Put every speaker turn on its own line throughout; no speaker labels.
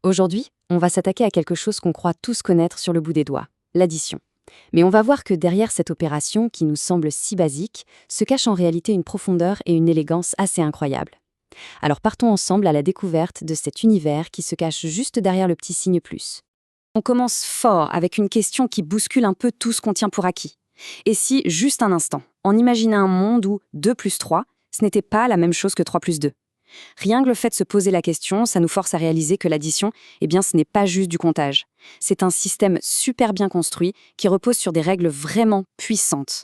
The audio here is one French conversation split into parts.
Aujourd'hui, on va s'attaquer à quelque chose qu'on croit tous connaître sur le bout des doigts, l'addition. Mais on va voir que derrière cette opération qui nous semble si basique, se cache en réalité une profondeur et une élégance assez incroyables. Alors partons ensemble à la découverte de cet univers qui se cache juste derrière le petit signe plus. On commence fort avec une question qui bouscule un peu tout ce qu'on tient pour acquis. Et si, juste un instant, on imaginait un monde où 2 plus 3, ce n'était pas la même chose que 3 plus 2? Rien que le fait de se poser la question, ça nous force à réaliser que l'addition, ce n'est pas juste du comptage. C'est un système super bien construit qui repose sur des règles vraiment puissantes.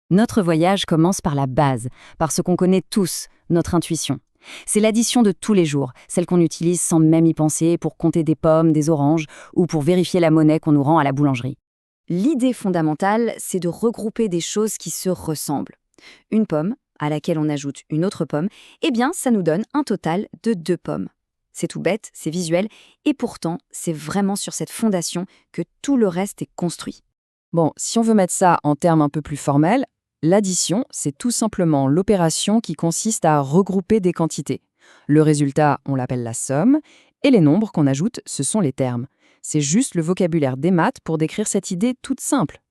Notre voyage commence par la base, par ce qu'on connaît tous, notre intuition. C'est l'addition de tous les jours, celle qu'on utilise sans même y penser pour compter des pommes, des oranges ou pour vérifier la monnaie qu'on nous rend à la boulangerie. L'idée fondamentale, c'est de regrouper des choses qui se ressemblent. Une pomme, à laquelle on ajoute une autre pomme, ça nous donne un total de 2 pommes. C'est tout bête, c'est visuel, et pourtant, c'est vraiment sur cette fondation que tout le reste est construit.
Bon, si on veut mettre ça en termes un peu plus formels, l'addition, c'est tout simplement l'opération qui consiste à regrouper des quantités. Le résultat, on l'appelle la somme, et les nombres qu'on ajoute, ce sont les termes. C'est juste le vocabulaire des maths pour décrire cette idée toute simple.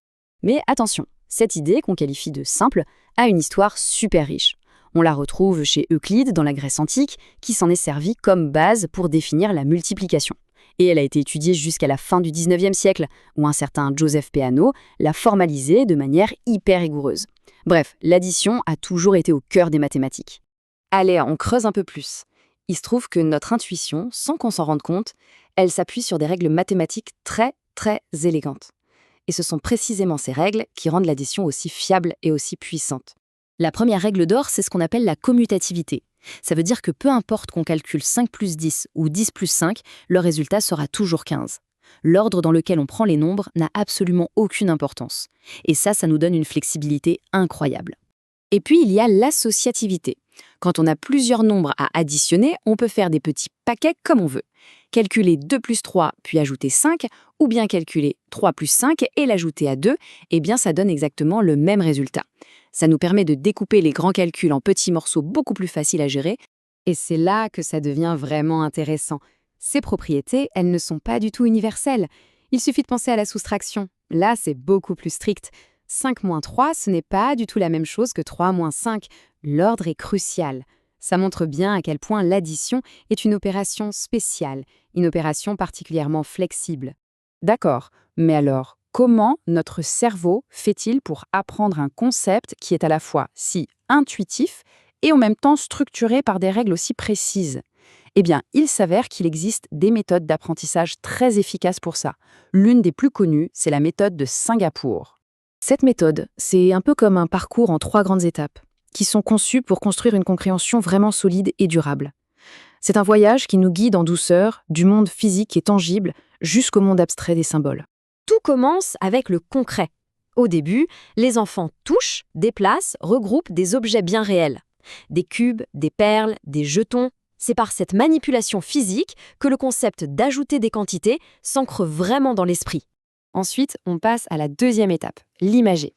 Mais attention, cette idée qu'on qualifie de simple a une histoire super riche. On la retrouve chez Euclide dans la Grèce antique, qui s'en est servi comme base pour définir la multiplication. Et elle a été étudiée jusqu'à la fin du 19e siècle, où un certain Joseph Peano l'a formalisée de manière hyper rigoureuse. Bref, l'addition a toujours été au cœur des mathématiques. Allez, on creuse un peu plus. Il se trouve que notre intuition, sans qu'on s'en rende compte, elle s'appuie sur des règles mathématiques très, très élégantes. Et ce sont précisément ces règles qui rendent l'addition aussi fiable et aussi puissante. La première règle d'or, c'est ce qu'on appelle la commutativité. Ça veut dire que peu importe qu'on calcule 5 plus 10 ou 10 plus 5, le résultat sera toujours 15. L'ordre dans lequel on prend les nombres n'a absolument aucune importance. Et ça nous donne une flexibilité incroyable. Et puis, il y a l'associativité. Quand on a plusieurs nombres à additionner, on peut faire des petits paquets comme on veut. Calculer 2 plus 3 puis ajouter 5, ou bien calculer 3 plus 5 et l'ajouter à 2, ça donne exactement le même résultat. Ça nous permet de découper les grands calculs en petits morceaux beaucoup plus faciles à gérer. Et c'est là que ça devient vraiment intéressant. Ces propriétés, elles ne sont pas du tout universelles. Il suffit de penser à la soustraction. Là, c'est beaucoup plus strict. 5 moins 3, ce n'est pas du tout la même chose que 3 moins 5. L'ordre est crucial. Ça montre bien à quel point l'addition est une opération spéciale, une opération particulièrement flexible.
D'accord, mais alors, comment notre cerveau fait-il pour apprendre un concept qui est à la fois si intuitif et en même temps structuré par des règles aussi précises? Il s'avère qu'il existe des méthodes d'apprentissage très efficaces pour ça. L'une des plus connues, c'est la méthode de Singapour. Cette méthode, c'est un peu comme un parcours en 3 grandes étapes, qui sont conçues pour construire une compréhension vraiment solide et durable. C'est un voyage qui nous guide en douceur, du monde physique et tangible jusqu'au monde abstrait des symboles.
Tout commence avec le concret. Au début, les enfants touchent, déplacent, regroupent des objets bien réels. Des cubes, des perles, des jetons. C'est par cette manipulation physique que le concept d'ajouter des quantités s'ancre vraiment dans l'esprit. Ensuite, on passe à la deuxième étape, l'imager.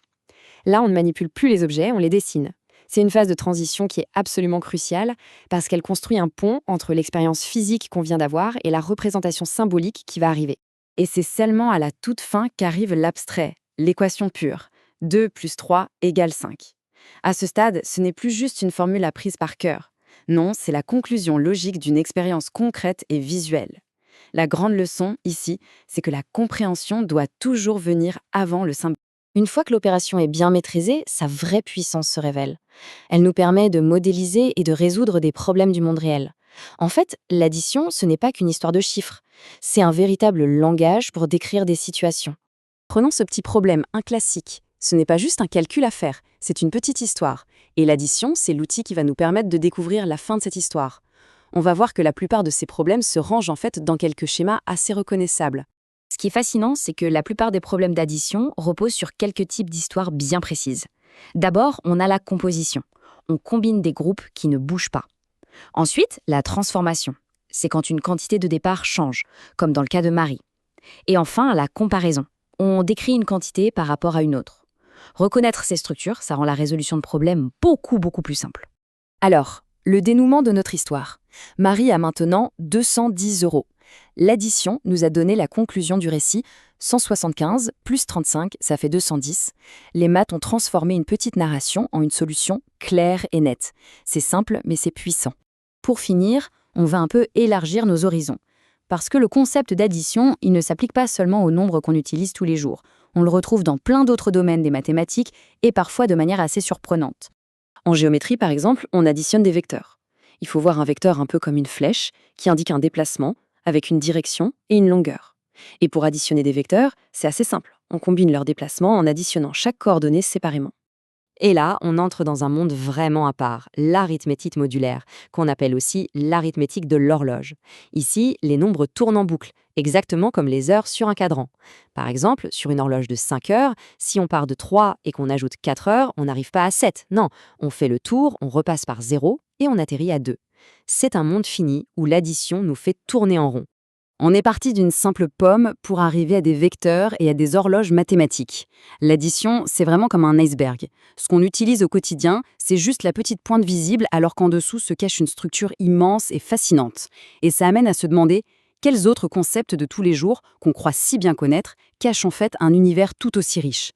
Là, on ne manipule plus les objets, on les dessine. C'est une phase de transition qui est absolument cruciale parce qu'elle construit un pont entre l'expérience physique qu'on vient d'avoir et la représentation symbolique qui va arriver. Et c'est seulement à la toute fin qu'arrive l'abstrait, l'équation pure. 2 plus 3 égale 5. À ce stade, ce n'est plus juste une formule apprise par cœur. Non, c'est la conclusion logique d'une expérience concrète et visuelle. La grande leçon, ici, c'est que la compréhension doit toujours venir avant le symbole. Une fois que l'opération est bien maîtrisée, sa vraie puissance se révèle. Elle nous permet de modéliser et de résoudre des problèmes du monde réel. En fait, l'addition, ce n'est pas qu'une histoire de chiffres. C'est un véritable langage pour décrire des situations. Prenons ce petit problème, un classique. Ce n'est pas juste un calcul à faire, c'est une petite histoire. Et l'addition, c'est l'outil qui va nous permettre de découvrir la fin de cette histoire. On va voir que la plupart de ces problèmes se rangent en fait dans quelques schémas assez reconnaissables. Ce qui est fascinant, c'est que la plupart des problèmes d'addition reposent sur quelques types d'histoires bien précises. D'abord, on a la composition. On combine des groupes qui ne bougent pas. Ensuite, la transformation. C'est quand une quantité de départ change, comme dans le cas de Marie. Et enfin, la comparaison. On décrit une quantité par rapport à une autre. Reconnaître ces structures, ça rend la résolution de problèmes beaucoup plus simple. Alors, le dénouement de notre histoire. Marie a maintenant 210 €. L'addition nous a donné la conclusion du récit. 175 plus 35, ça fait 210. Les maths ont transformé une petite narration en une solution claire et nette. C'est simple, mais c'est puissant. Pour finir, on va un peu élargir nos horizons. Parce que le concept d'addition, il ne s'applique pas seulement aux nombres qu'on utilise tous les jours. On le retrouve dans plein d'autres domaines des mathématiques et parfois de manière assez surprenante. En géométrie, par exemple, on additionne des vecteurs. Il faut voir un vecteur un peu comme une flèche qui indique un déplacement avec une direction et une longueur. Et pour additionner des vecteurs, c'est assez simple. On combine leurs déplacements en additionnant chaque coordonnée séparément. Et là, on entre dans un monde vraiment à part, l'arithmétique modulaire, qu'on appelle aussi l'arithmétique de l'horloge. Ici, les nombres tournent en boucle, exactement comme les heures sur un cadran. Par exemple, sur une horloge de 5 heures, si on part de 3 et qu'on ajoute 4 heures, on n'arrive pas à 7. Non, on fait le tour, on repasse par 0 et on atterrit à 2. C'est un monde fini où l'addition nous fait tourner en rond. On est parti d'une simple pomme pour arriver à des vecteurs et à des horloges mathématiques. L'addition, c'est vraiment comme un iceberg. Ce qu'on utilise au quotidien, c'est juste la petite pointe visible alors qu'en dessous se cache une structure immense et fascinante. Et ça amène à se demander quels autres concepts de tous les jours, qu'on croit si bien connaître, cachent en fait un univers tout aussi riche.